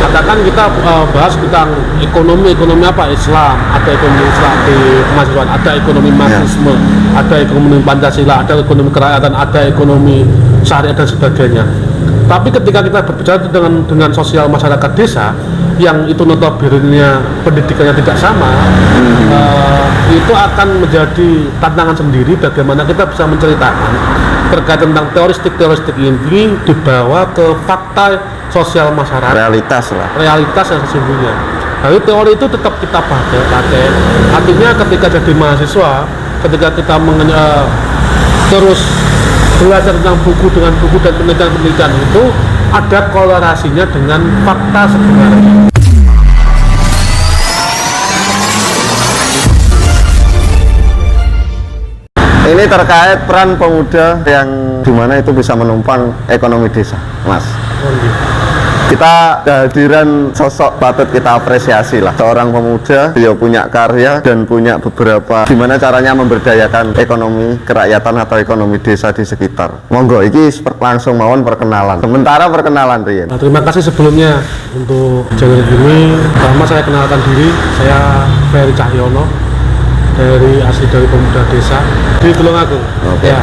Katakan kita bahas tentang ekonomi apa Islam, ada ekonomi Islam di kemahasiswaan, ada ekonomi marxisme, ada ekonomi Pancasila, ada ekonomi kerakyatan, ada ekonomi syariah dan sebagainya. Tapi ketika kita berbicara dengan sosial masyarakat desa yang itu notabene pendidikannya tidak sama, itu akan menjadi tantangan sendiri bagaimana kita bisa menceritakan terkait tentang teoristik ini dibawa ke fakta sosial masyarakat, realitas yang sesungguhnya. Lalu teori itu tetap kita pakai. Artinya ketika jadi mahasiswa, ketika kita terus belajar tentang buku dan penelitian itu ada korelasinya dengan fakta sebenarnya. Ini terkait peran pemuda yang dimana itu bisa menumpang ekonomi desa, Mas. Kita kehadiran sosok patut kita apresiasi lah. Seorang pemuda, dia punya karya dan punya beberapa gimana caranya memberdayakan ekonomi kerakyatan atau ekonomi desa di sekitar. Monggo, ini langsung mawon perkenalan. Sementara perkenalan, Rian. Nah, terima kasih sebelumnya untuk channel ini. Pertama saya kenalkan diri, saya Ferry Cahyono dari asli dari pemuda desa di Tulungagung. Ya,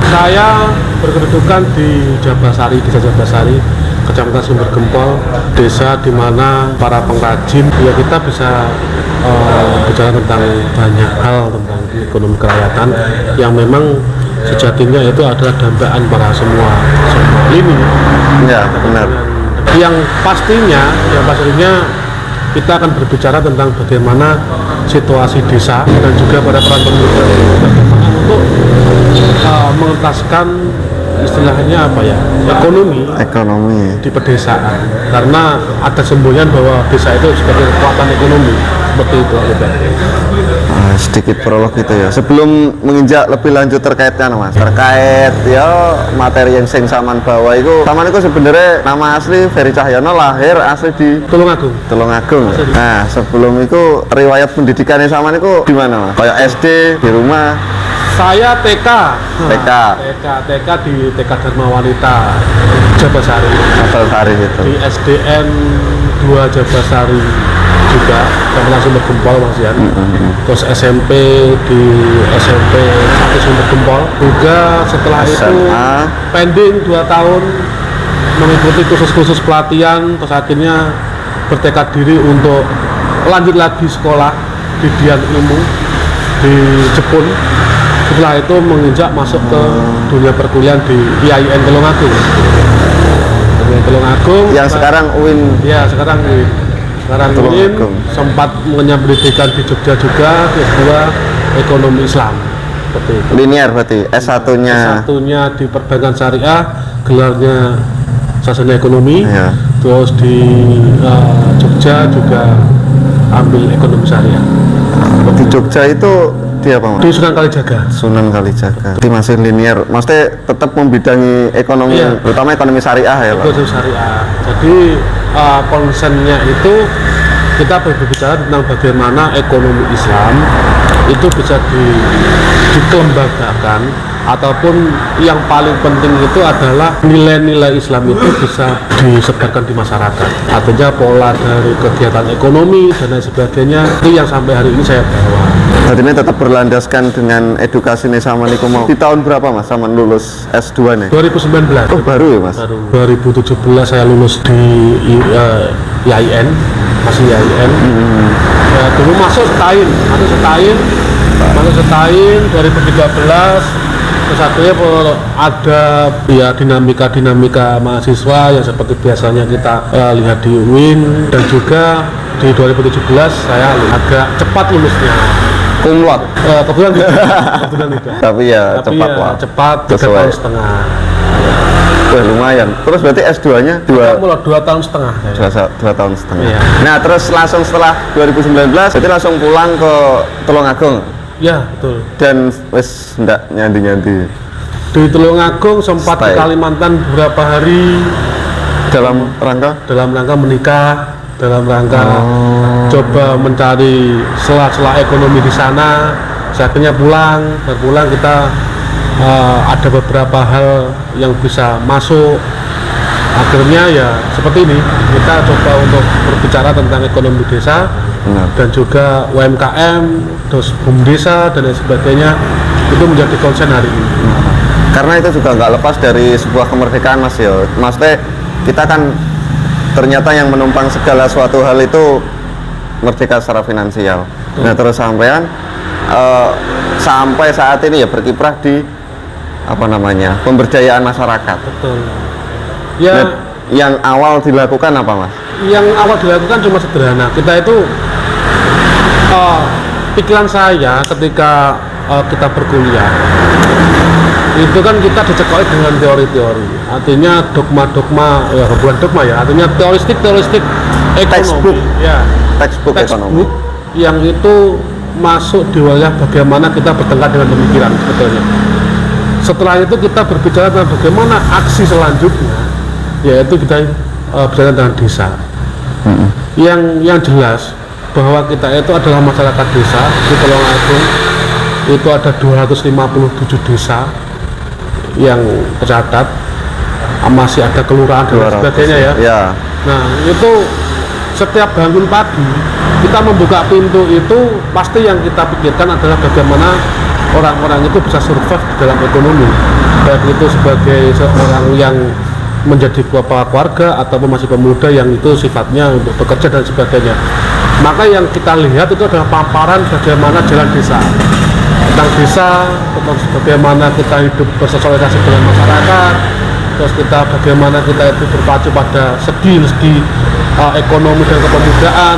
saya berkedudukan di Jabasari, desa Jabasari, Kecamatan Sumber Gempol, desa di mana para pengrajin ya kita bisa bicara tentang banyak hal tentang ekonomi kerakyatan yang memang sejatinya itu adalah dambaan para semua lini. Ya, benar. Yang pastinya kita akan berbicara tentang bagaimana situasi desa dan juga pada peran pemuda untuk mengentaskan istilahnya apa ya, ekonomi di pedesaan, karena ada semboyan bahwa desa itu sebagai kekuatan ekonomi seperti itu. Sedikit prolog gitu ya sebelum menginjak lebih lanjut terkaitnya, Mas, terkait ya materi yang sing saman bawa itu sebenarnya nama asli Ferry Cahyono, lahir asli di Tulungagung. Nah, sebelum itu riwayat pendidikannya saman itu di mana, Mas? Kayak SD di rumah. Saya TK di TK Dharma Wanita Jabasari gitu. Di SDN 2 Jabasari juga, Kecamatan Sumber Gempol, Mas Yan. Terus SMP di SMP 1 Sumber Gempol juga. Setelah SMA. Itu pending 2 tahun mengikuti kursus pelatihan, terus akhirnya bertekad diri untuk lanjut lagi sekolah di Dian Ilmu di Jepun. Setelah itu menginjak masuk ke dunia perkuliahan di IAIN Tulungagung. Yang sekarang UIN. Ya, sekarang UIN. Sempat mengenyam pendidikan di Jogja juga, S2 ekonomi Islam. Seperti itu. Linear berarti S1-nya di perbankan syariah, gelarnya sarjana ekonomi. Ya. Terus di Jogja juga ambil ekonomi syariah. Di Jogja itu di apa, Mas? Di Sunan Kalijaga. Itu masih linear, maksudnya tetap membidangi ekonomi, terutama ekonomi syariah ya, Pak? Ekonomi syariah. Jadi konsennya itu kita berbicara tentang bagaimana ekonomi Islam itu bisa dikembangkan, ataupun yang paling penting itu adalah nilai-nilai Islam itu bisa disebarkan di masyarakat. Artinya pola dari kegiatan ekonomi dan lain sebagainya itu yang sampai hari ini saya bawa. Jadi ini tetap berlandaskan dengan edukasi nih sama nih mau. Di tahun berapa, Mas, sama lulus S2 nih? 2019. Oh, baru ya, Mas? Baru. 2017 saya lulus di IAIN, masih IAIN. Ya, dulu masuk setahun 2013. Terus akhirnya ada ya dinamika mahasiswa yang seperti biasanya kita lihat di UIN, dan juga di 2017 saya agak cepat lulusnya. Kumlot. Kebetulan tidak. Tapi ya cepat lah. Cepat, 3 tahun setengah. Wah, lumayan. Terus berarti S2-nya 2 tahun setengah. 2 tahun setengah. Iya. Nah, terus langsung setelah 2019 berarti langsung pulang ke Tulungagung. Ya, betul. Dan wes ndak nyanti-nyanti. Di Tulungagung sempat di Kalimantan beberapa hari dalam rangka menikah, dalam rangka coba mencari sela-sela ekonomi di sana. Akhirnya berpulang kita ada beberapa hal yang bisa masuk akhirnya ya seperti ini, kita coba untuk berbicara tentang ekonomi desa. Benar. Dan juga UMKM, terus BUMDesa dan lain sebagainya, itu menjadi konsen hari ini. Karena itu juga nggak lepas dari sebuah kemerdekaan, Mas ya. Maksudnya kita kan ternyata yang menumpang segala suatu hal itu merdeka secara finansial. Nah terus sampai saat ini ya berkiprah di pemberdayaan masyarakat. Betul. Nah, Ya, yang awal dilakukan apa, Mas? yang awal dilakukan cuma sederhana. Kita itu pikiran saya ketika kita berkuliah itu kan kita dicekoi dengan teori-teori, artinya dogma-dogma, ya bukan dogma ya, artinya teoristik ekonomi, Textbook. ya Textbook ekonomi. yang itu masuk di wilayah bagaimana kita bertengkar dengan pemikiran sebetulnya. Setelah itu kita berbicara tentang bagaimana aksi selanjutnya, yaitu kita berbicara tentang desa. Yang jelas bahwa kita itu adalah masyarakat desa di Tulungagung. Itu ada 257 desa yang tercatat, masih ada kelurahan dan sebagainya ya. Ya. Nah itu setiap bangun pagi kita membuka pintu itu pasti yang kita pikirkan adalah bagaimana orang-orang itu bisa survive di dalam ekonomi, baik itu sebagai seorang yang menjadi kepala keluarga ataupun masih pemuda yang itu sifatnya untuk bekerja dan sebagainya. Maka yang kita lihat itu adalah paparan bagaimana jalan desa, tentang desa, tentang bagaimana kita hidup bersosialisasi dengan masyarakat, terus kita bagaimana kita itu berpacu pada segi ekonomi dan kepemudaan,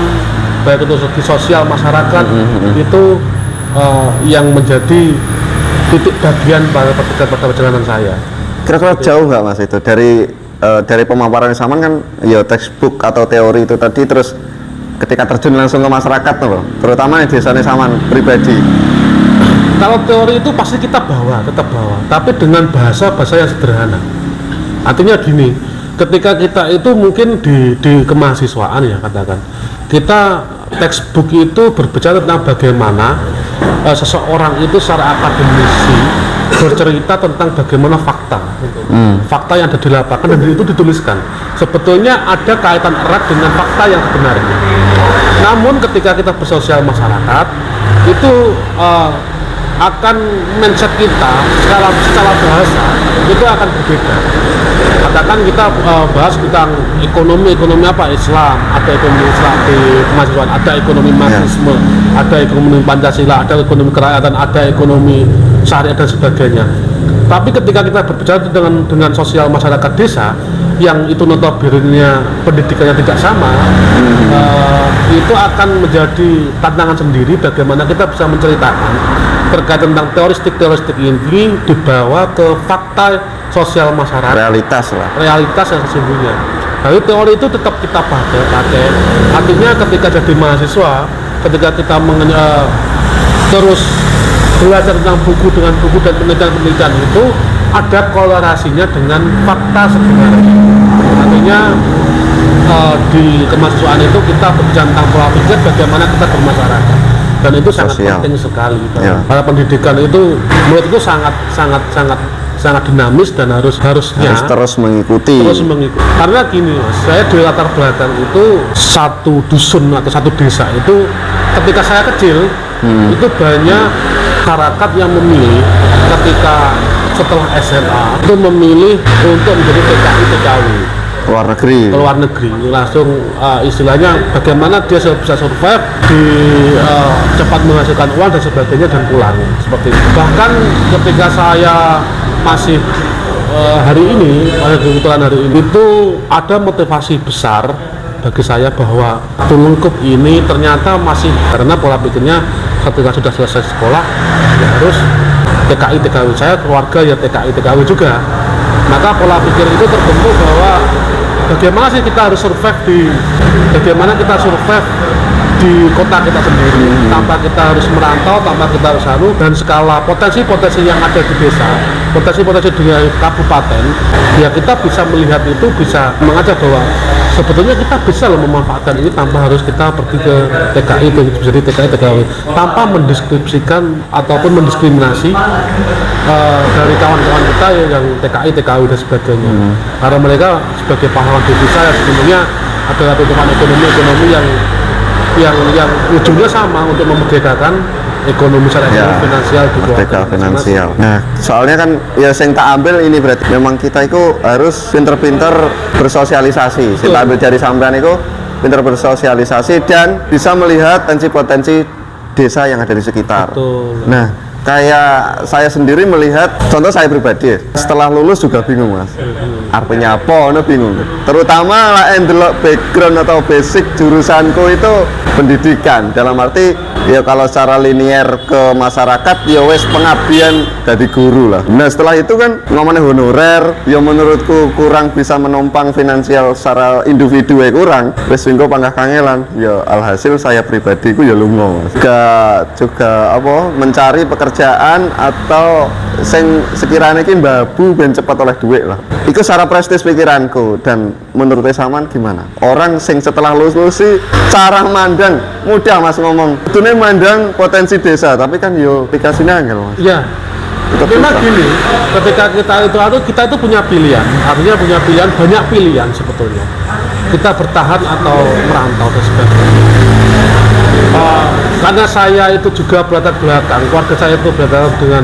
baik itu segi sosial masyarakat. Itu yang menjadi titik bagian pada perjalanan saya. Kira-kira jauh nggak, Mas, itu dari pemaparan Saman kan ya textbook atau teori itu tadi, terus ketika terjun langsung ke masyarakat tuh, terutama di desa Saman pribadi. Kalau teori itu pasti kita tetap bawa, tapi dengan bahasa yang sederhana. Artinya gini, ketika kita itu mungkin di kemahasiswaan ya katakan, kita textbook itu berbicara tentang bagaimana seseorang itu secara akademisi bercerita tentang bagaimana fakta yang ada di lapangan dan itu dituliskan. Sebetulnya ada kaitan erat dengan fakta yang sebenarnya. Namun ketika kita bersosial masyarakat itu akan mindset kita secara bahasa itu akan berbeda. Katakan kita bahas tentang ekonomi apa, Islam, ada ekonomi Islam di kemahasiswaan, ada ekonomi Marxisme, ada ekonomi Pancasila, ada ekonomi kerakyatan, ada ekonomi syariah dan sebagainya. Tapi ketika kita berbicara dengan sosial masyarakat desa yang itu notabene pendidikannya tidak sama, itu akan menjadi tantangan sendiri bagaimana kita bisa menceritakan terkait tentang teoristik ini dibawa ke fakta sosial masyarakat, realitas yang sesungguhnya. Lalu teori itu tetap kita pakai. Artinya ketika jadi mahasiswa, ketika kita terus belajar tentang buku dan penelitian itu ada korelasinya dengan fakta sebenarnya. Artinya di kemahasiswaan itu kita berbicara tentang pola pikir bagaimana kita bermasyarakat, dan itu sangat penting sekali. Para pendidikan itu menurut itu sangat dinamis dan harus terus mengikuti. Karena gini, saya di latar belakang itu satu dusun atau satu desa itu ketika saya kecil itu banyak masyarakat yang memilih ketika setelah SMA itu memilih untuk menjadi TKI luar negeri langsung, istilahnya bagaimana dia bisa survive cepat menghasilkan uang dan sebagainya dan pulang seperti itu. Bahkan ketika saya masih hari ini itu ada motivasi besar bagi saya bahwa Tulungkup ini ternyata masih, karena pola pikirnya ketika sudah selesai sekolah ya harus TKI saya keluarga ya TKI juga. Maka pola pikir itu terbentuk bahwa bagaimana sih kita harus survive di kota kita sendiri, tanpa kita harus merantau, tanpa kita harus dan skala potensi yang ada di desa, potensi di kabupaten, ya kita bisa melihat itu, bisa mengajak bahwa sebetulnya kita bisa loh memanfaatkan ini tanpa harus kita pergi ke TKI, jadi TKI, TKW, tanpa mendeskripsikan ataupun mendiskriminasi dari kawan-kawan kita yang TKI, TKW dan sebagainya. Karena mereka sebagai pahlawan devisa yang sebenarnya adalah tuntutan ekonomi yang ujungnya sama untuk memerdekakan ekonomi syariah, finansial di merdeka finansial. Nah, soalnya kan ya yang tak ambil ini berarti memang kita itu harus pinter-pinter bersosialisasi. Kita ambil dari sampean itu pinter bersosialisasi dan bisa melihat potensi-potensi desa yang ada di sekitar. Betul. Nah, kayak saya sendiri melihat, contoh saya pribadi, setelah lulus juga bingung mas. Artinya apa? Ono bingung. Terutama lah endelok background atau basic jurusanku itu pendidikan. Dalam arti ya kalau secara linear ke masyarakat ya wes pengabdian jadi guru lah. Nah setelah itu kan ngomongnya honorer, ya menurutku kurang bisa menopang finansial secara individu kurang. Wes singgo panggah kangelan. Ya alhasil saya pribadi ku ya lungo. Juga apa mencari pekerjaan atau sing sekiranya ki babu ben cepat oleh duit lah. Iku secara prestis pikiranku. Dan menurut Saman gimana? Orang sing setelah lulus sih cara mandang mudah mas ngomong. Betulnya mandang potensi desa, tapi kan yo aplikasinya angel mas. Iya. Memang gini, ketika kita itu punya pilihan, artinya punya pilihan, banyak pilihan sebetulnya. Kita bertahan atau merantau dan sebagainya. Karena saya itu juga berlatar belakang, keluarga saya itu berlatar dengan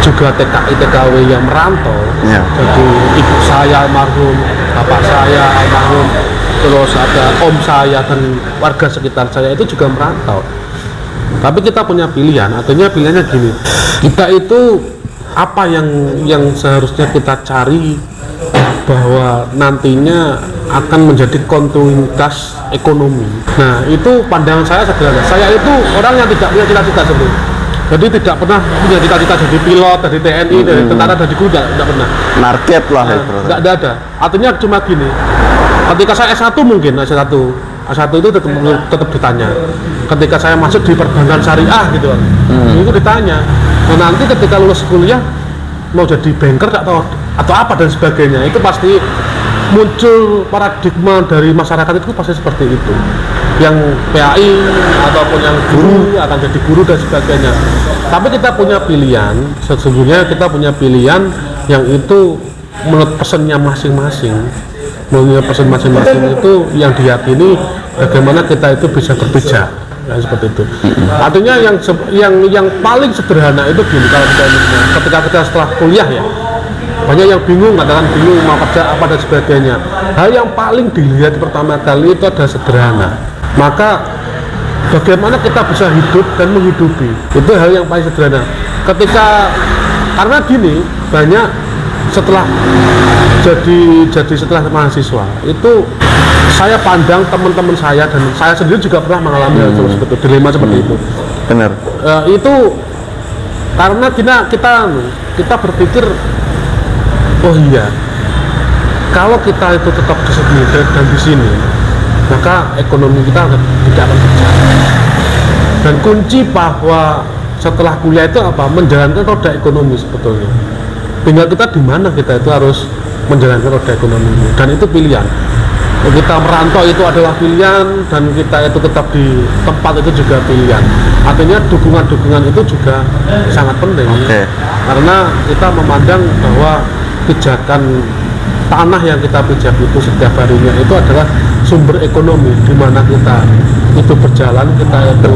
juga TKI, TKW yang merantau. Ya. Jadi ibu saya almarhum, bapak saya almarhum, terus ada om saya dan warga sekitar saya itu juga merantau. Tapi kita punya pilihan, artinya pilihannya gini, kita itu apa yang seharusnya kita cari bahwa nantinya akan menjadi kontinuitas ekonomi. Nah itu pandangan saya sederhana. Saya itu orang yang tidak punya cita-cita sebelumnya. Jadi tidak pernah punya cita-cita jadi pilot, dari TNI, dari tentara, dari kuda, tidak pernah. Market lah ya. Tidak ada. Artinya cuma gini. Ketika saya S1 mungkin S1 itu tetap ditanya. Ketika saya masuk di perbankan syariah gitu, itu ditanya. Nah nanti ketika lulus kuliah mau jadi banker atau apa dan sebagainya, itu pasti muncul paradigma dari masyarakat itu pasti seperti itu. Yang PAI ataupun yang guru akan jadi guru dan sebagainya. Tapi kita punya pilihan, sesungguhnya kita punya pilihan yang itu menurut pesannya masing-masing. Menurut pesan masing-masing itu yang diyakini bagaimana kita itu bisa berpijak. Nah, seperti itu. Artinya yang paling sederhana itu gini, kalau ketika kita setelah kuliah ya, banyak yang bingung, katakan bingung mau kerja apa dan sebagainya. Hal yang paling dilihat pertama kali itu adalah sederhana. Maka bagaimana kita bisa hidup dan menghidupi, itu hal yang paling sederhana. Karena gini, banyak setelah setelah mahasiswa itu saya pandang teman-teman saya dan saya sendiri juga pernah mengalami hal seperti itu, dilema seperti itu. Benar. Itu karena kita berpikir, oh iya, kalau kita itu tetap di sini dan di sini, maka ekonomi kita tidak akan berjalan. Dan kunci bahwa setelah kuliah itu apa? Menjalankan roda ekonomi sebetulnya. Tinggal kita di mana kita itu harus menjalankan roda ekonomi ini. Dan itu pilihan. Kita merantau itu adalah pilihan, dan kita itu tetap di tempat itu juga pilihan. Artinya dukungan-dukungan itu juga sangat penting. Karena kita memandang bahwa pijakan tanah yang kita pijak itu setiap harinya itu adalah sumber ekonomi, di mana kita itu berjalan, kita itu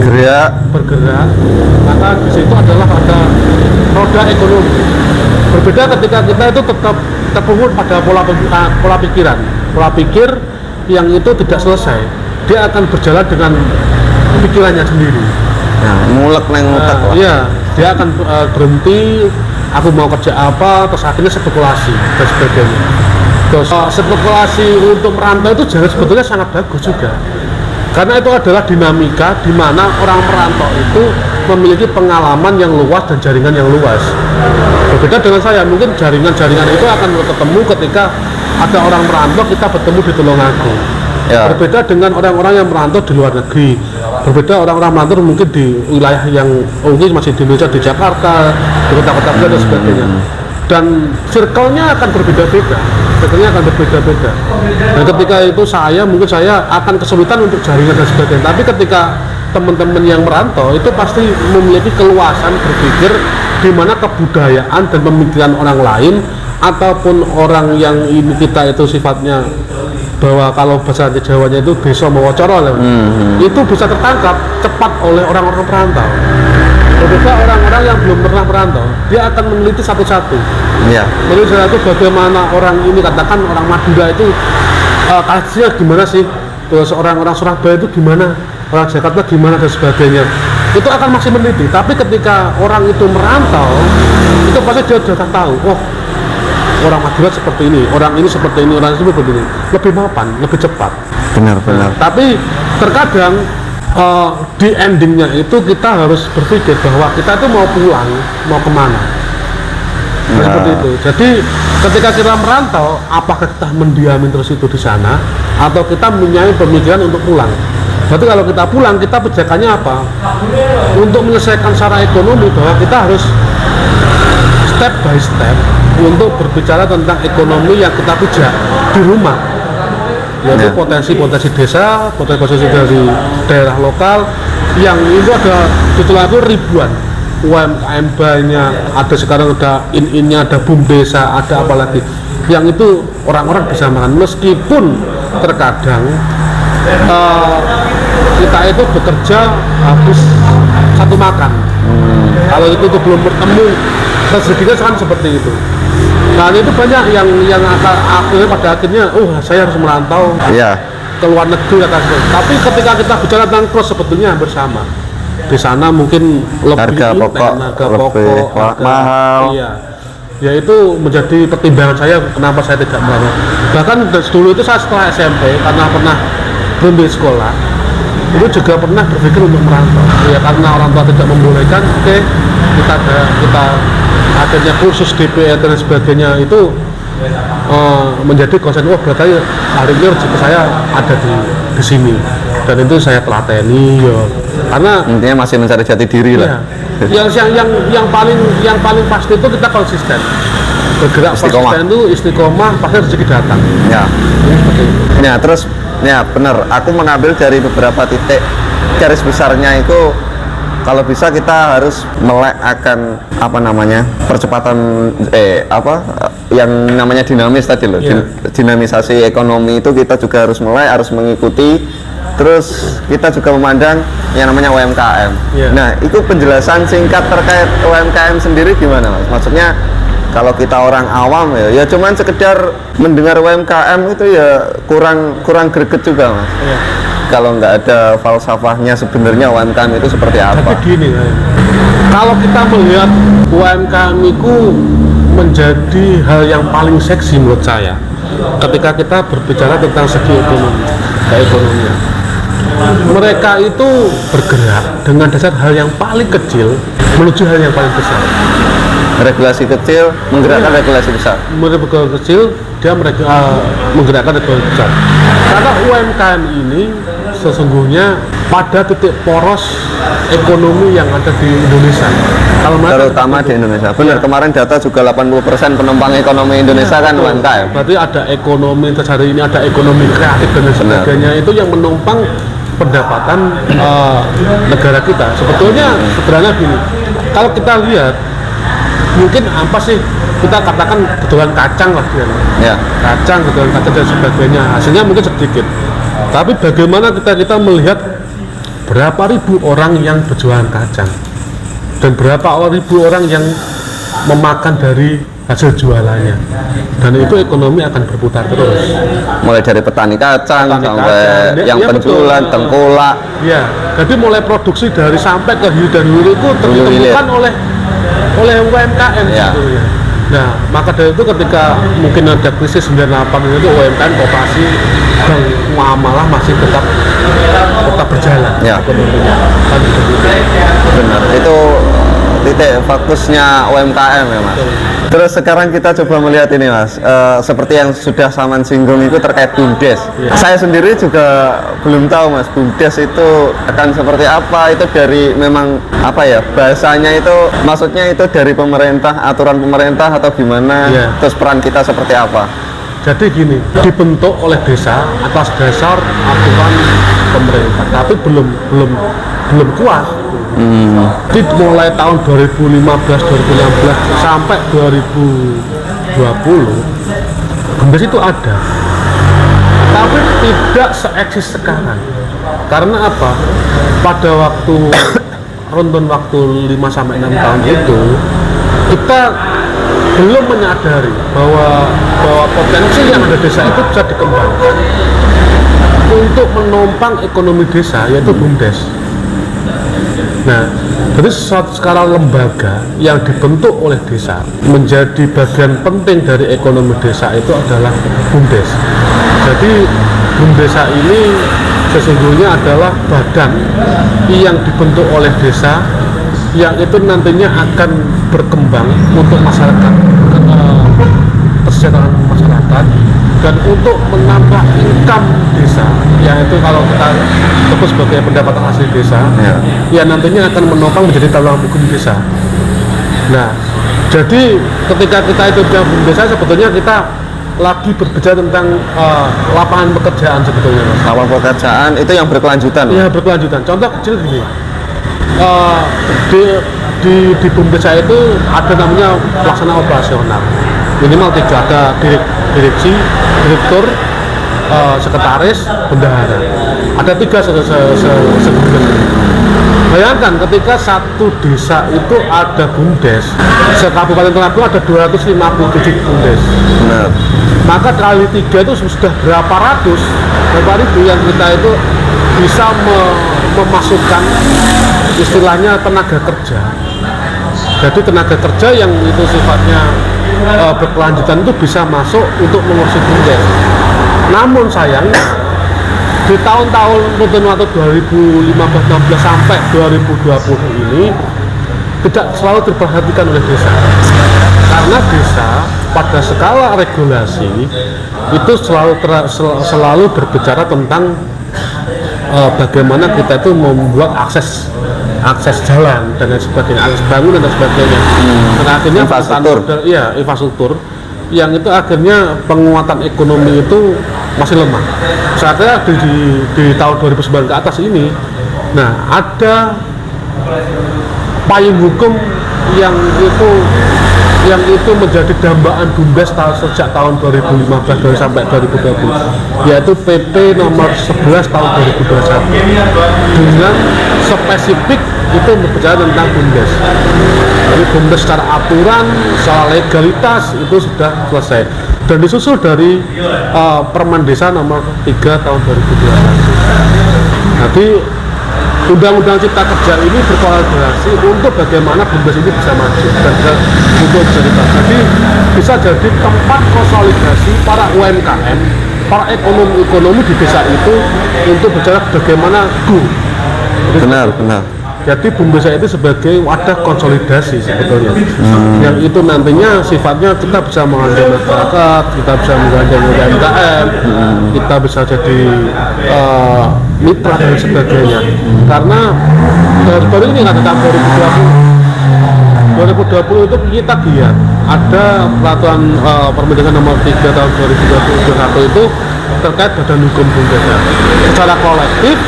bergerak, maka di situ adalah ada roda ekonomi. Berbeda ketika kita itu tetap terpungut pada pola pikir yang itu tidak selesai, dia akan berjalan dengan pikirannya sendiri. Nah, mulek neng otak lah. Iya, dia akan berhenti. Aku mau kerja apa, terus akhirnya spekulasi dan sebagainya. Terus spekulasi untuk merantau itu sebetulnya sangat bagus juga, karena itu adalah dinamika di mana orang merantau itu memiliki pengalaman yang luas dan jaringan yang luas. Berbeda dengan saya, mungkin jaringan itu akan ketemu ketika ada orang merantau, kita bertemu di Tulungagung. Ya. Berbeda dengan orang-orang yang merantau di luar negeri. Berbeda orang-orang merantau mungkin di wilayah yang mungkin masih di Indonesia, di Jakarta, di kota-kota dan sebagainya. dan circle-nya akan berbeda-beda. Dan ketika itu mungkin saya akan kesulitan untuk jaringan dan sebagainya. Tapi ketika teman-teman yang merantau itu pasti memiliki keluasan berpikir di mana kebudayaan dan pemikiran orang lain ataupun orang yang ini kita itu sifatnya bahwa kalau bahasa Jawanya itu desa mawa cara, itu bisa tertangkap cepat oleh orang-orang perantau. Berbeda orang-orang yang belum pernah merantau, dia akan meneliti satu-satu. Iya. Menurut saya itu bagaimana orang ini, katakan orang Madura itu kasusnya gimana sih, terus orang-orang Surabaya itu gimana, orang Jakarta gimana dan sebagainya. Itu akan masih meneliti. Tapi ketika orang itu merantau, itu pasti dia sudah tahu. Oh, orang Madura seperti ini, orang ini seperti ini, orang ini seperti ini. Lebih mapan, lebih cepat. Benar-benar. Tapi terkadang di endingnya itu kita harus berpikir bahwa kita itu mau pulang, mau kemana. Seperti itu. Jadi ketika kita merantau, apakah kita mendiami terus itu di sana, atau kita mempunyai pemikiran untuk pulang? Berarti kalau kita pulang, kita pijakannya apa? Untuk menyelesaikan secara ekonomi, bahwa kita harus step by step untuk berbicara tentang ekonomi yang kita pijak di rumah, yaitu potensi-potensi desa, potensi dari daerah lokal yang itu ada jumlah itu ribuan UMKM banyak, ada sekarang ada in-innya, ada BUMDESA, ada apa lagi yang itu orang-orang bisa makan meskipun terkadang kita itu bekerja habis satu makan. Kalau itu belum bertemu rezekinya kan seperti itu. Nah itu banyak yang akhirnya pada akhirnya saya harus merantau ke luar negeri tapi ketika kita bicara tentang cross sebetulnya bersama di sana mungkin harga pokok mahal. Iya, ya itu menjadi pertimbangan saya kenapa saya tidak merantau. Bahkan dulu itu saya setelah SMP karena pernah belum di sekolah itu juga pernah berpikir untuk merantau ya, karena orang tua tidak membolehkan. Kita akhirnya kursus DPR dan sebagainya itu menjadi konsen. Berarti hari ini rezeki saya ada di sini dan itu saya telateni ya, karena intinya masih mencari jati diri lah. yang paling pasti itu kita konsisten bergerak, konsisten itu istiqomah, pasti rezeki datang ya. Nah terus ya benar, aku mengambil dari beberapa titik garis besarnya itu kalau bisa kita harus melek akan percepatan yang namanya dinamis tadi loh. Dinamisasi ekonomi itu kita juga harus melek, harus mengikuti. Terus kita juga memandang yang namanya UMKM. Nah itu penjelasan singkat terkait UMKM sendiri gimana Mas? Maksudnya kalau kita orang awam ya cuman sekedar mendengar UMKM itu ya kurang greget juga Mas. Kalau nggak ada falsafahnya sebenarnya UMKM itu seperti apa? Tapi gini, kalau kita melihat UMKM itu menjadi hal yang paling seksi menurut saya ketika kita berbicara tentang segi ekonomi, keekonomian. Mereka itu bergerak dengan dasar hal yang paling kecil menuju hal yang paling besar. Regulasi kecil menggerakkan regulasi besar. Regulasi kecil dia menggerakkan regulasi besar. Karena UMKM ini sesungguhnya pada titik poros ekonomi yang ada di Indonesia. Terutama di Indonesia. Benar, kemarin data juga 80% penumpang ekonomi Indonesia kan UMKM. Berarti ada ekonomi hari ini, ada ekonomi kreatif dan sebagainya. Itu yang menumpang pendapatan negara kita. Sebetulnya sederhana gini. Kalau kita lihat mungkin apa sih kita katakan kebetulan kacang lah ya. Kacang, kebetulan kacang dan sebagainya, hasilnya mungkin sedikit, tapi bagaimana kita melihat berapa ribu orang yang berjualan kacang dan berapa ribu orang yang memakan dari hasil jualannya, dan itu ekonomi akan berputar terus mulai dari petani kacang sampai yang penjualan tengkolak ya. Jadi mulai produksi dari sampai ke hilir dan hulu itu ditemukan oleh UMKM sebetulnya. Nah, maka dari itu ketika mungkin ada krisis 98 itu UMKM, koperasi dan muamalah masih tetap berjalan. Ya. Benar. Itu titik fokusnya UMKM ya Mas. Terus sekarang kita coba melihat ini Mas, seperti yang sudah Saman singgung itu terkait BUMDes. Saya sendiri juga belum tahu Mas, BUMDes itu akan seperti apa, itu dari memang apa ya, bahasanya itu maksudnya itu dari pemerintah, aturan pemerintah atau gimana, terus peran kita seperti apa? Jadi gini, dibentuk oleh desa atas dasar aturan pemerintah, tapi belum kuat. Jadi mulai tahun 2015, 2016 sampai 2020 BUMDes itu ada, tapi tidak se-eksis sekarang. Karena apa? Pada waktu runtun waktu 5-6 tahun itu kita belum menyadari bahwa potensi yang ada desa itu bisa dikembangkan untuk menopang ekonomi desa, yaitu BUMDes. Nah, jadi suatu skala lembaga yang dibentuk oleh desa menjadi bagian penting dari ekonomi desa itu adalah BUMDes. Jadi BUMDesa ini sesungguhnya adalah badan yang dibentuk oleh desa yang itu nantinya akan berkembang untuk masyarakat, kesejahteraan masyarakat, dan untuk menambah income desa, yang itu kalau kita sebut sebagai pendapatan asli desa, ya nantinya akan menopang menjadi tulang punggung desa. Nah, jadi ketika kita itu punya BUMDesa, sebetulnya kita lagi berbicara tentang lapangan pekerjaan sebetulnya. Lapangan pekerjaan itu yang berkelanjutan. Iya, berkelanjutan. Contoh kecil gini. Di BUMDesa itu ada namanya pelaksana operasional, minimal 3, ada direksi, direktur, sekretaris, bendahara. Ada 3 sebetulnya. Bayangkan ketika satu desa itu ada BUMDes, se-Kabupaten Temanggung ada 257 BUMDes. Benar. Maka kali 3 itu sudah berapa ribu yang kita itu bisa memasukkan istilahnya tenaga kerja. Jadi tenaga kerja yang itu sifatnya berkelanjutan itu bisa masuk untuk mengurusi BUMDes. Namun sayangnya di tahun-tahun runtun waktu 2015-16 sampai 2020 ini tidak selalu diperhatikan oleh desa, karena desa pada skala regulasi itu selalu berbicara tentang bagaimana kita itu membuat akses jalan dan lain sebagainya, akses bangunan dan sebagainya. Dan akhirnya infrastruktur yang itu akhirnya penguatan ekonomi itu masih lemah. Saya kira di tahun 2009 ke atas ini, nah ada payung hukum yang itu menjadi dambaan BUMDes sejak tahun 2015 sampai 2020, yaitu PP nomor 11 tahun 2021 dengan spesifik itu berbicara tentang BUMDes. Jadi BUMDes secara aturan, secara legalitas itu sudah selesai dan disusul dari Permen Desa nomor 3 tahun 2021. Jadi Undang-Undang Cipta Kerja ini berkolaborasi untuk bagaimana BUMDes ini bisa maju dan bisa dibahas. Jadi bisa jadi tempat konsolidasi para UMKM, para ekonomi di desa itu untuk bicara bagaimana Benar. Jadi BUMDesa itu sebagai wadah konsolidasi sebetulnya, yang itu nantinya sifatnya kita bisa menggandeng masyarakat, kita bisa menggandeng UMKM, kita bisa jadi mitra dan sebagainya. Karena baru ini nggak tentang 2020 itu kita giat ada peraturan Permendikbud nomor 3 tahun 2021 itu terkait badan hukum BUMDesa. Secara kolektif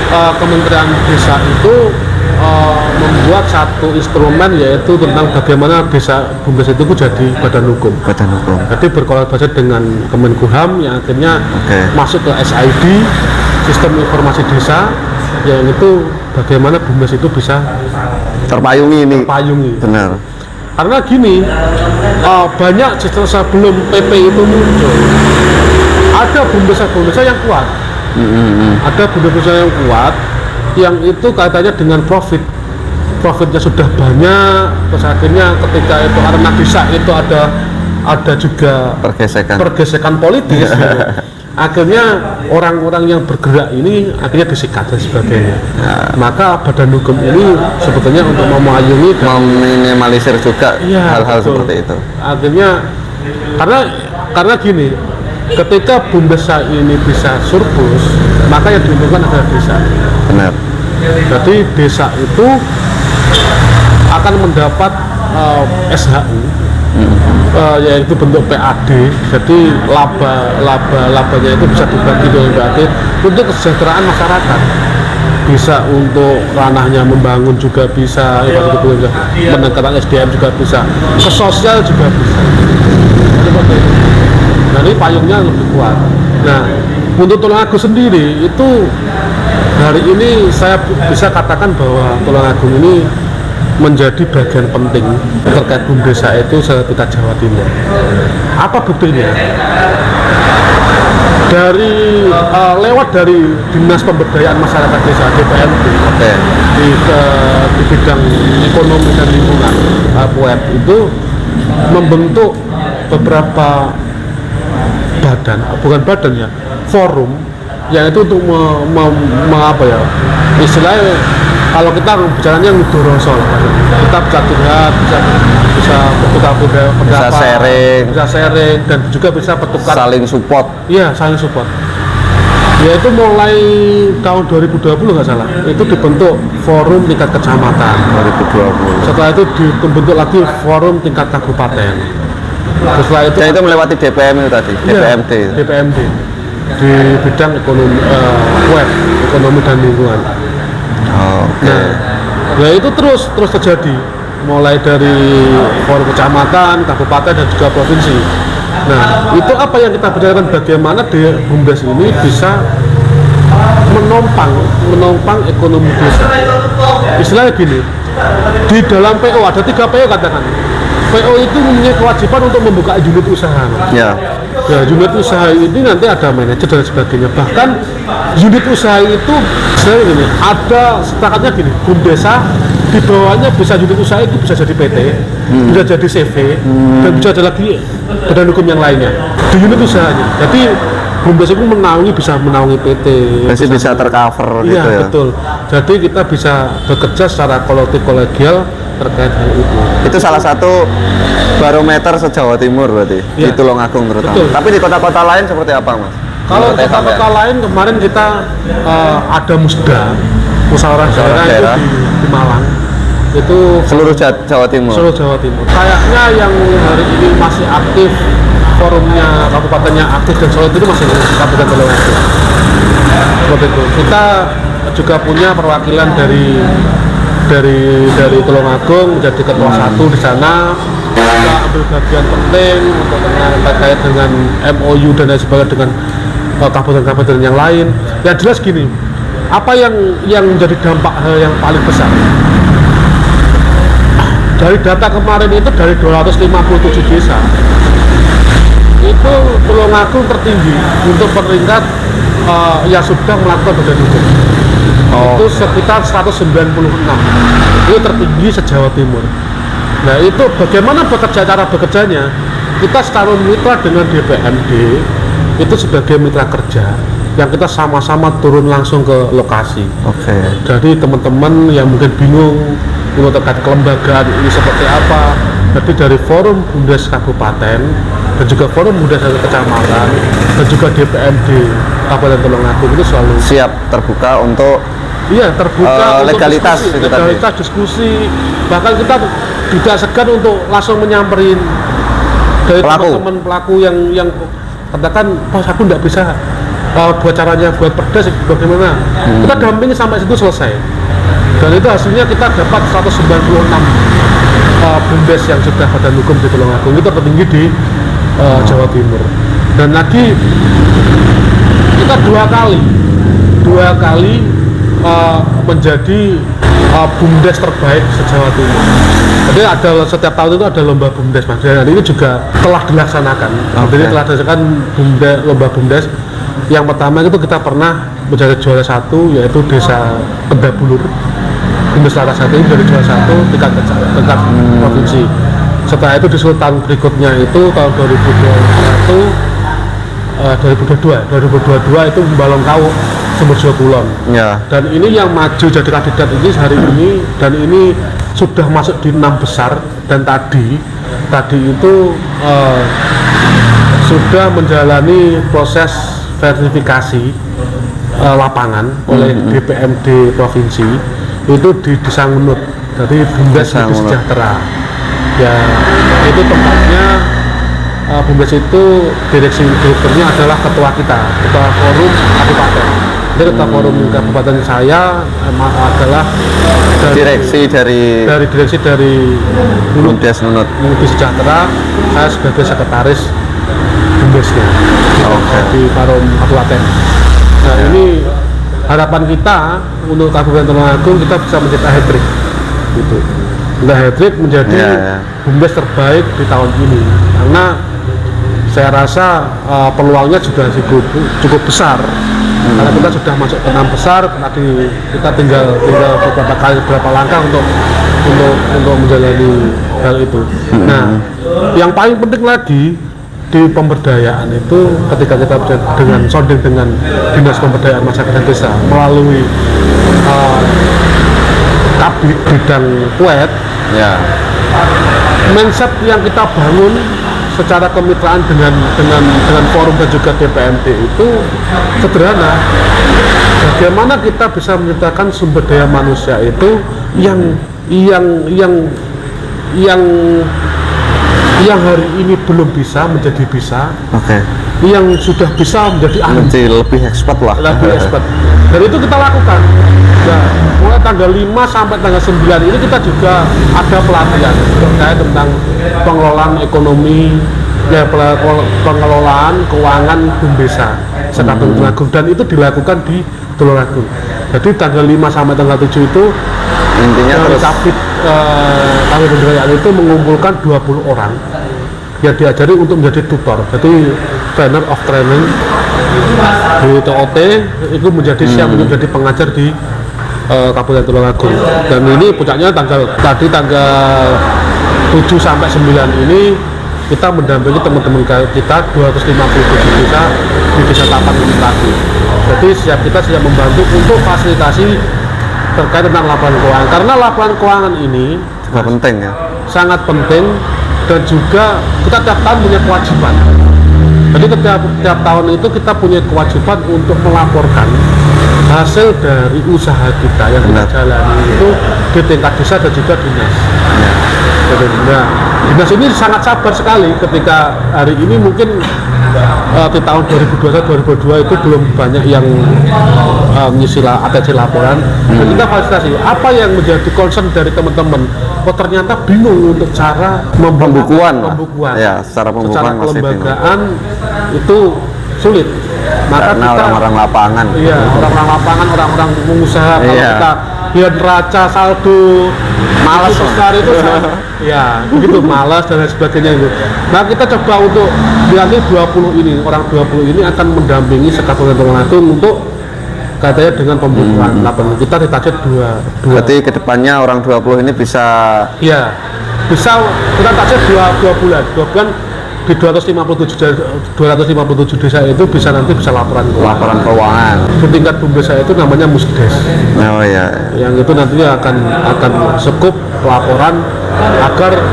Kementerian Desa itu membuat satu instrumen, yaitu tentang bagaimana desa BUMDes itu jadi badan hukum. Jadi berkolaborasi dengan Kemenkumham yang akhirnya masuk ke SID, Sistem Informasi Desa, yang itu bagaimana BUMDes itu bisa terpayungi. Benar. Karena gini, banyak sebelum PP itu muncul, ada BUMDesa yang kuat. Ada BUMDesa yang kuat yang itu kaitannya dengan profitnya sudah banyak, terus akhirnya ketika itu karena desa itu ada juga pergesekan politis gitu. akhirnya orang-orang yang bergerak ini akhirnya disikat dan sebagainya. Maka badan hukum ini sebetulnya untuk memayungi dan meminimalisir juga iya, hal-hal betul. seperti itu. Akhirnya karena gini, ketika BUMDES ini bisa surplus, maka yang diuntungkan adalah desa. Benar. Jadi desa itu akan mendapat SHU, yaitu bentuk PAD. Jadi labanya itu bisa dibagi dengan PAD untuk kesejahteraan masyarakat. Bisa untuk ranahnya membangun juga bisa, meningkatkan SDM juga bisa, ke sosial juga bisa. Nah ini payungnya lebih kuat. Nah untuk Tulungagung sendiri itu hari ini saya bisa katakan bahwa Tulungagung ini menjadi bagian penting terkait BUMDES itu sekitar Jawa Timur. Apa buktinya? Lewat dari Dinas Pemberdayaan Masyarakat Desa DPMD di bidang ekonomi dan lingkungan PUED itu membentuk beberapa forum yang itu untuk istilahnya kalau kita bicaranya ngudoroso, kita bisa curhat, bisa bertukar pendapat, bisa sharing dan juga bisa bertukar saling support. Iya, saling support. Yaitu mulai tahun 2020 nggak salah, itu dibentuk forum tingkat kecamatan. 2020. Setelah itu dibentuk lagi forum tingkat kabupaten. Setelah itu, dan itu melewati DPM itu tadi, DPMD. Iya, DPMD di bidang ekonomi, web, ekonomi dan lingkungan. Nah, itu terus terjadi, mulai dari forum kecamatan, kabupaten dan juga provinsi. Nah, itu apa yang kita bicarakan, bagaimana BUMDES ini bisa menopang ekonomi desa. Istilahnya gini, di dalam PO ada 3 PO katakan. PO itu mempunyai kewajiban untuk membuka unit usaha. Ya. Ya, unit usaha ini nanti ada manajer dan sebagainya. Bahkan unit usaha itu misalnya gini, ada sepakatnya gini, BUMDESA di bawahnya bisa unit usaha itu bisa jadi PT, bisa jadi CV, dan bisa ada lagi badan hukum yang lainnya di unit usahanya. Jadi BUMDES itu bisa menaungi PT. Bisa tercover iya, gitu ya. Betul. Jadi kita bisa bekerja secara kolektif kolegial terkait hal itu. Itu salah satu barometer se-Jawa Timur berarti, Ya, di Tulungagung terutama. betul. Tapi di kota-kota lain seperti apa, Mas? Kalau kota-kota lain kemarin kita ada musda, musyawarah daerah itu di Malang. Itu Seluruh Jawa Timur. seluruh Jawa Timur. Kayaknya yang hari ini masih aktif, forumnya kabupatennya aktif dan solid itu masih Kabupaten Tulungagung. Seperti itu. Kita juga punya perwakilan dari Tulungagung menjadi ketua satu di sana. Kita ambil bagian penting untuk terkait dengan MOU dan lain sebagainya dengan kabupaten-kabupaten yang lain. Yang jelas gini, apa yang menjadi dampak yang paling besar? Dari data kemarin itu dari 257 desa, itu Tulungagung tertinggi untuk peringkat yang sudah melakukan badan hukum. Itu sekitar 196. Itu tertinggi se-Jawa Timur. Nah itu bagaimana cara bekerjanya? Kita sekarang mitra dengan DPMD itu sebagai mitra kerja yang kita sama-sama turun langsung ke lokasi. Jadi teman-teman yang mungkin bingung untuk terkait kelembagaan ini seperti apa, jadi dari forum BUMDES Kabupaten dan juga forum BUMDES Kecamatan dan juga DPMD Kabupaten Tulungagung itu selalu siap terbuka untuk terbuka untuk legalitas diskusi, bahkan kita tidak segan untuk langsung menyamperin dari teman-teman pelaku yang katakan, pas aku tidak bisa buat caranya buat perda bagaimana, kita dampingi sampai situ selesai. Dan itu hasilnya kita dapat 196 BUMDES yang sudah badan hukum di Tulungagung, itu tertinggi di Jawa Timur. Dan lagi kita dua kali menjadi BUMDES terbaik se-Jawa Timur. Jadi ada setiap tahun itu ada lomba BUMDES, Mas. Dan ini juga telah dilaksanakan. Jadi telah dilaksanakan lomba BUMDES. Yang pertama itu kita pernah menjadi juara 1, yaitu Desa Kendabulur. BUMDES Laras 1 ini menjadi juara 1 tingkat provinsi. Setelah itu di tahun berikutnya itu tahun 2021 2022 itu Balong Kau Sumberjo Kulon. Ya. Dan ini yang maju jadi kandidat ini hari ini, dan ini sudah masuk di 6 besar, dan tadi itu sudah menjalani proses verifikasi lapangan oleh DPMD provinsi itu di Desa Ngunut, dari Bumdes Hidup Sejahtera. Ya, itu tempatnya Bumdes itu direkturnya adalah ketua kita, ketua forum kabupaten. Jadi ketua forum kabupaten saya adalah direksi dari Bumdes Ngunut Sejahtera. Saya sebagai sekretaris Bumdesnya di forum kabupaten. Nah, ini harapan kita untuk Kabupaten Tulungagung, kita bisa mencetak hat-trick gitu. Kita hat-trick menjadi Bumdes terbaik di tahun ini, karena saya rasa peluangnya sudah cukup besar. Karena kita sudah masuk ke 6 besar, tadi kita tinggal beberapa langkah untuk menjalani hal itu. Nah, yang paling penting lagi di pemberdayaan itu, ketika kita dengan sounding dengan Dinas Pemberdayaan Masyarakat Desa melalui Kabid Bidang Kuet, mindset yang kita bangun secara kemitraan dengan forum dan juga DPMD itu sederhana. Bagaimana kita bisa menciptakan sumber daya manusia itu yang hari ini belum bisa menjadi bisa, yang sudah bisa menjadi ahli, lebih expert lah. Lebih expert. Dan itu kita lakukan. Nah, mulai tanggal 5 sampai tanggal 9 ini kita juga ada pelatihan terkait tentang pengelolaan ekonomi, pengelolaan keuangan Bumdesa Sekatung Tulungagung, dan itu dilakukan di Tulungagung. Jadi tanggal 5 sampai tanggal 7 itu intinya Kabid Pemberdayaan itu mengumpulkan 20 orang yang diajari untuk menjadi tutor, jadi trainer of training di TOT itu menjadi siap untuk menjadi pengajar di Kabupaten Tulungagung. Dan ini puncaknya tanggal 7 sampai 9 ini kita mendampingi teman-teman kita 257 desa di Desa Tapan ini lagi. Jadi kita siap membantu untuk fasilitasi terkait tentang laporan keuangan, karena laporan keuangan ini juga penting ya, sangat penting, dan juga kita tiap tahun punya kewajiban. Jadi tiap tahun itu kita punya kewajiban untuk melaporkan hasil dari usaha kita yang kita jalani itu di tingkat desa dan juga dinas. Nah, dinas ini sangat sabar sekali ketika hari ini mungkin di tahun 2021-2022 itu belum banyak yang ngisi ATC laporan. Dan kita fasilitasi apa yang menjadi concern dari teman-teman. Oh, ternyata bingung untuk cara pembukuan. Ya, secara pembukuan masih kelembagaan itu sulit. Maka karena kita orang-orang lapangan. Iya, orang-orang lapangan, orang-orang pengusaha, kalau kita lihat neraca saldo malas besar itu ya begitu, malas dan lain sebagainya itu. Nah, kita coba untuk nanti 20 ini, orang 20 ini akan mendampingi Sekatung Tulungagung untuk katanya dengan pembukuan laporan. Kita ditarget 2. Berarti kedepannya orang 20 ini bisa kita target 2 bulan di 257 desa itu bisa laporan keuangan. Di tingkat Bumdesa itu namanya Musdes. Oh iya. Yang itu nantinya akan sekup laporan agar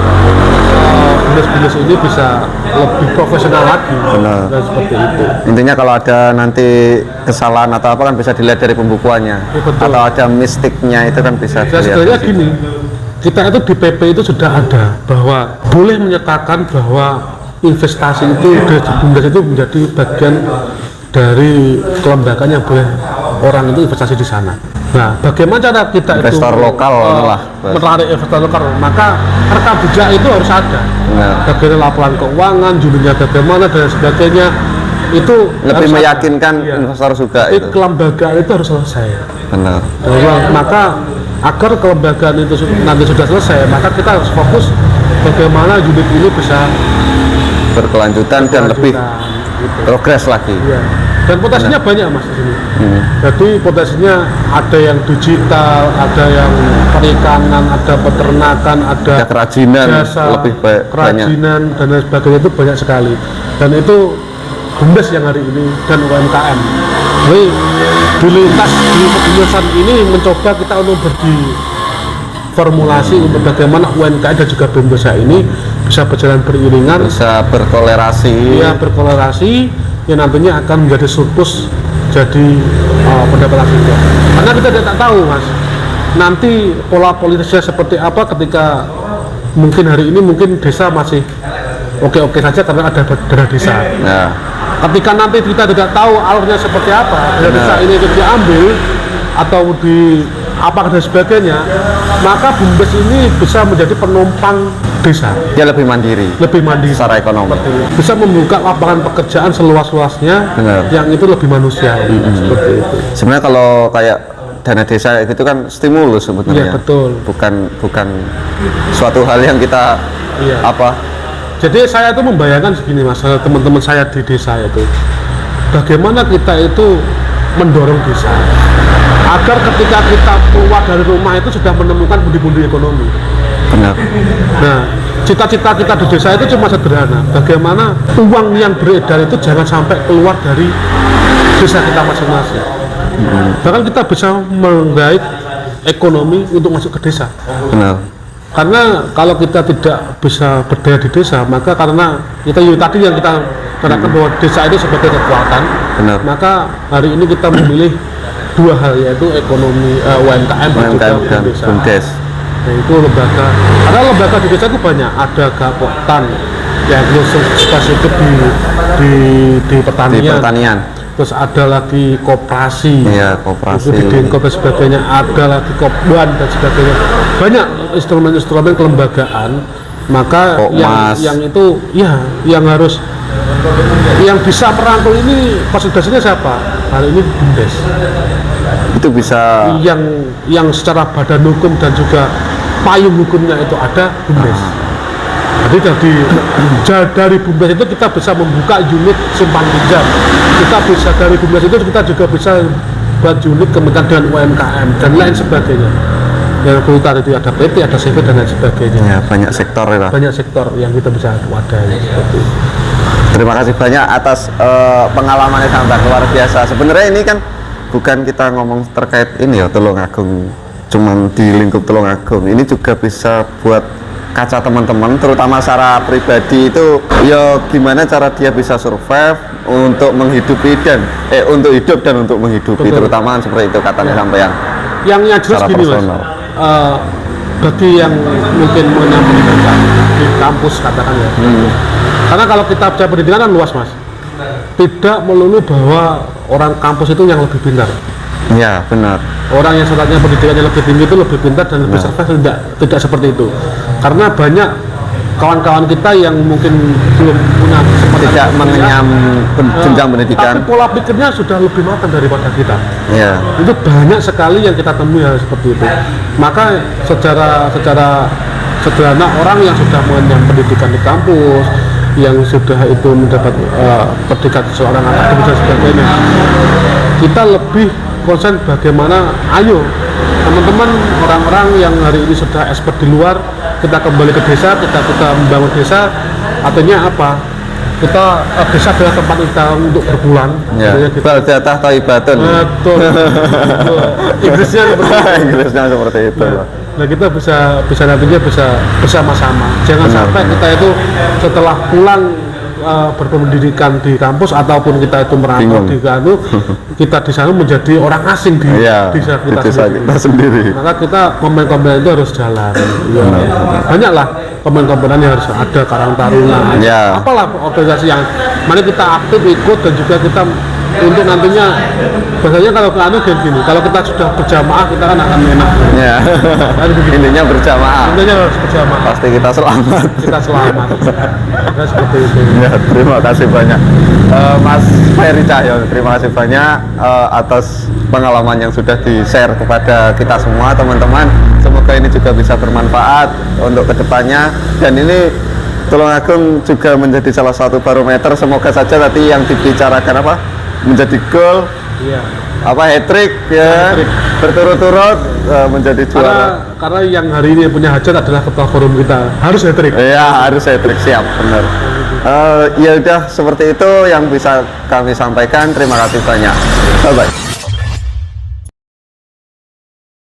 Bumdes ini bisa lebih profesional lagi. Benar. Dan seperti itu. Intinya kalau ada nanti kesalahan atau apa kan bisa dilihat dari pembukuannya. Atau ada mistiknya itu kan bisa dilihat. Sebenarnya gini, kita itu di PP itu sudah ada bahwa boleh menyatakan bahwa investasi itu Bumdes itu menjadi bagian dari kelembagaan yang boleh orang itu investasi di sana. Nah, bagaimana cara kita investor lokal menarik investor lokal? Maka rekam jejak itu harus ada. Bagaimana laporan keuangan, judulnya bagaimana dan sebagainya, itu lebih meyakinkan investor juga. Itu kelembagaan itu harus selesai. Benar. Maka agar kelembagaan itu nanti sudah selesai, maka kita harus fokus bagaimana unit ini bisa berkelanjutan dan lebih progres lagi. Iya. Dan potensinya banyak mas di sini. Jadi potensinya ada yang digital, ada yang perikanan, ada peternakan, ada kerajinan, jasa, lebih kerajinan dan lain sebagainya, itu banyak sekali. Dan itu BUMDes yang hari ini dan UMKM. Jadi di lintasan ini mencoba kita untuk formulasi untuk bagaimana UMKM dan juga BUMDes ini bisa berjalan beriringan, bisa berkolerasi. Ya, berkolerasi yang nantinya akan menjadi surplus jadi pendapatan juga. Karena kita tidak tahu, Mas, nanti pola politiknya seperti apa ketika mungkin hari ini mungkin desa masih oke-oke saja karena ada dana desa. Nah, ketika nanti kita tidak tahu alurnya seperti apa, dana desa ini diambil atau di apa dan sebagainya, maka BUMDes ini bisa menjadi penumpang desa. Dia lebih mandiri secara ekonomi. Bisa membuka lapangan pekerjaan seluas-luasnya. Benar. Yang itu lebih manusiawi. Seperti itu. Sebenarnya kalau kayak dana desa itu kan stimulus sebenarnya. Iya, betul. Bukan suatu hal yang kita Jadi saya itu membayangkan segini, Mas, teman-teman saya di desa itu, bagaimana kita itu mendorong desa agar ketika kita keluar dari rumah itu sudah menemukan pundi-pundi ekonomi. Benar. Nah, cita-cita kita di desa itu cuma sederhana, bagaimana uang yang beredar itu jangan sampai keluar dari desa kita masing-masing. Bahkan kita bisa menggait ekonomi untuk masuk ke desa. Benar. Karena kalau kita tidak bisa berdaya di desa, maka karena tadi yang kita katakan bahwa desa itu sebagai kekuatan. Benar. Maka hari ini kita memilih dua hal, yaitu ekonomi UMKM dan BUMDes. Nah, itu lembaga. Karena lembaga di desa itu banyak, ada Gapoktan yang khusus spesifik di pertanian. Terus ada lagi koperasi, koperasi, di Dinkop dan sebagainya, ada lagi Kopban dan sebagainya. Banyak instrumen-instrumen kelembagaan. Maka yang itu yang harus yang bisa merangkul ini fasilitasinya siapa? Hari ini BUMDes. Itu bisa yang secara badan hukum dan juga payung hukumnya itu ada BUMDes. Jadi dari BUMDes itu kita bisa membuka unit simpan pinjam. Dari BUMDes itu kita juga bisa buat unit kementerian dan UMKM dan lain sebagainya. Yang berutang itu ada PT, ada CV dan lain sebagainya. Ya, banyak sektor ya. Banyak sektor yang kita bisa wadai seperti itu. Terima kasih banyak atas pengalaman yang sangat luar biasa. Sebenarnya ini kan bukan kita ngomong terkait ini ya Tulungagung, cuman di lingkup Tulungagung. Ini juga bisa buat kaca teman-teman, terutama secara pribadi itu ya gimana cara dia bisa survive untuk menghidupi dan untuk hidup dan untuk menghidupi. Betul. Terutama seperti itu katanya sampai yang jelas gini, Mas, bagi yang mungkin mengenyam pendidikan di kampus katakan ya, karena kalau kita bicara pendidikan kan luas, Mas, tidak melulu bahwa orang kampus itu yang lebih pintar. Ya, benar. Orang yang sebenarnya pendidikannya lebih tinggi itu lebih pintar dan lebih survive, tidak seperti itu. Karena banyak kawan-kawan kita yang mungkin belum punya kesempatan tidak mengenyam jenjang pendidikan, tapi pola pikirnya sudah lebih matang daripada kita. Ya. Itu banyak sekali yang kita temui hal seperti itu. Maka secara sederhana orang yang sudah mengenyam pendidikan di kampus, yang sudah itu mendapat pendidikan seorang akademis dan sebagainya, kita lebih konsen bagaimana ayo teman-teman orang-orang yang hari ini sudah expert di luar, kita kembali ke desa, kita membangun desa. Artinya apa? Desa adalah tempat kita untuk berpulang. Baldatah thayyibatun. Betul. Inggrisnya seperti itu. Nah, kita bisa nantinya bisa bersama-sama. Jangan sampai kita itu setelah pulang berpendidikan di kampus ataupun kita itu merantau di Kanu, kita di sana menjadi orang asing di desa kita sendiri. Maka kita komen-komen itu harus jalan. Banyaklah komen-komen yang harus ada, Karang Taruna, apalah organisasi yang mana kita aktif ikut dan juga kita untuk nantinya biasanya kalau ke anu gini, kalau kita sudah berjamaah kita kan akan enak. Ya. Intinya berjamaah. Intinya harus berjamaah. Pasti kita selamat. Nah, seperti itu. Ya, terima kasih banyak Mas Ferry Cahyo. Terima kasih banyak atas pengalaman yang sudah di-share kepada kita semua teman-teman. Semoga ini juga bisa bermanfaat untuk kedepannya, dan ini Tulungagung juga menjadi salah satu barometer. Semoga saja nanti yang dibicarakan menjadi goal, hat-trick ya, berturut-turut menjadi juara. Karena yang hari ini punya hajat adalah ketua forum kita, harus hat-trick. Iya, harus hat-trick, siap, benar. Ya udah seperti itu yang bisa kami sampaikan. Terima kasih banyak. Bye bye.